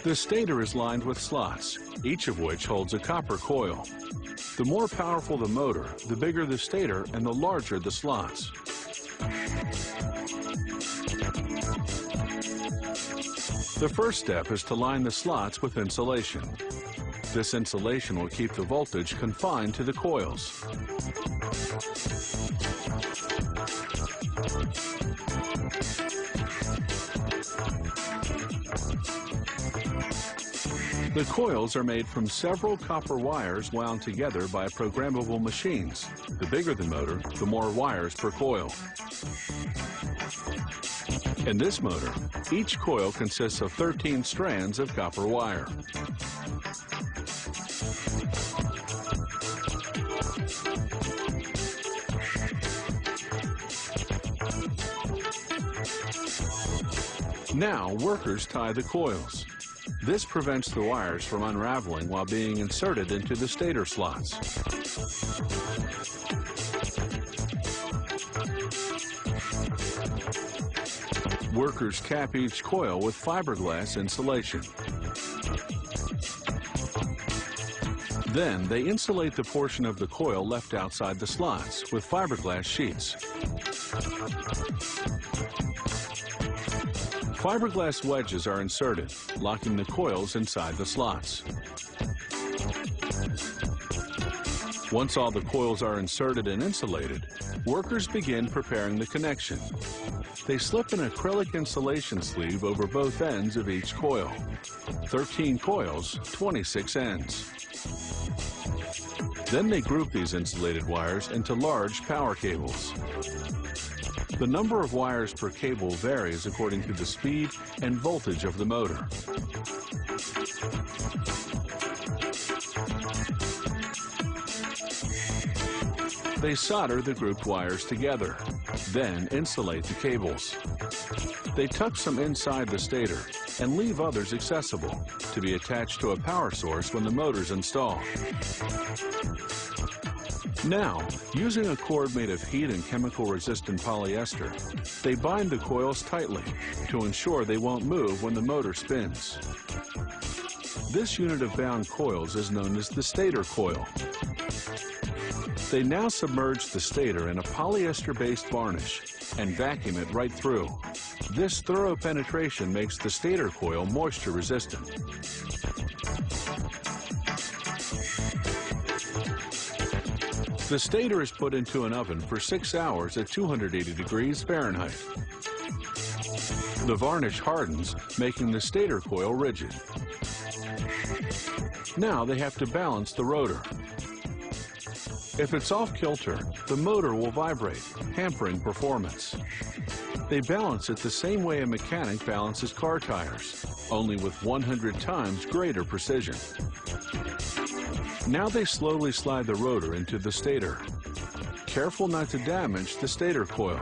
The stator is lined with slots, each of which holds a copper coil. The more powerful the motor, the bigger the stator and the larger the slots. The first step is to line the slots with insulation. This insulation will keep the voltage confined to the coils. The coils are made from several copper wires wound together by programmable machines. The bigger the motor, the more wires per coil. In this motor, each coil consists of 13 strands of copper wire. Now, workers tie the coils. This prevents the wires from unraveling while being inserted into the stator slots. Workers cap each coil with fiberglass insulation. Then they insulate the portion of the coil left outside the slots with fiberglass sheets. Fiberglass wedges are inserted, locking the coils inside the slots. Once all the coils are inserted and insulated, workers begin preparing the connection. They slip an acrylic insulation sleeve over both ends of each coil. 13 coils, 26 ends. Then they group these insulated wires into large power cables. The number of wires per cable varies according to the speed and voltage of the motor. They solder the grouped wires together, then insulate the cables. They tuck some inside the stator and leave others accessible to be attached to a power source when the motor's installed. Now, using a cord made of heat and chemical-resistant polyester, they bind the coils tightly to ensure they won't move when the motor spins. This unit of bound coils is known as the stator coil. They now submerge the stator in a polyester-based varnish and vacuum it right through. This thorough penetration makes the stator coil moisture-resistant. The stator is put into an oven for 6 hours at 280 degrees Fahrenheit. The varnish hardens, making the stator coil rigid. Now they have to balance the rotor. If it's off kilter, the motor will vibrate, hampering performance. They balance it the same way a mechanic balances car tires, only with 100 times greater precision. Now they slowly slide the rotor into the stator. Careful not to damage the stator coil.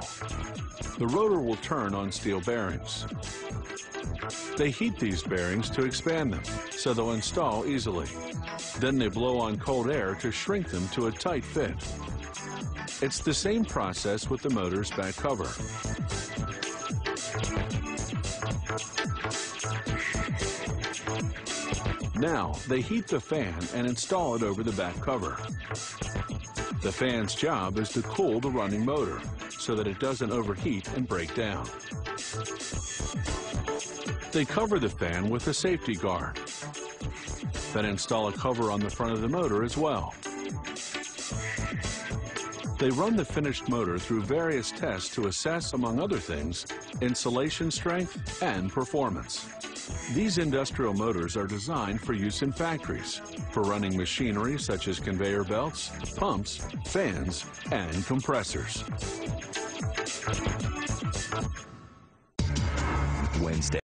The rotor will turn on steel bearings. They heat these bearings to expand them, so they'll install easily. Then they blow on cold air to shrink them to a tight fit. It's the same process with the motor's back cover. Now, they heat the fan and install it over the back cover. The fan's job is to cool the running motor so that it doesn't overheat and break down. They cover the fan with a safety guard. Then install a cover on the front of the motor as well. They run the finished motor through various tests to assess, among other things, insulation strength and performance. These industrial motors are designed for use in factories, for running machinery such as conveyor belts, pumps, fans, and compressors. Wednesday.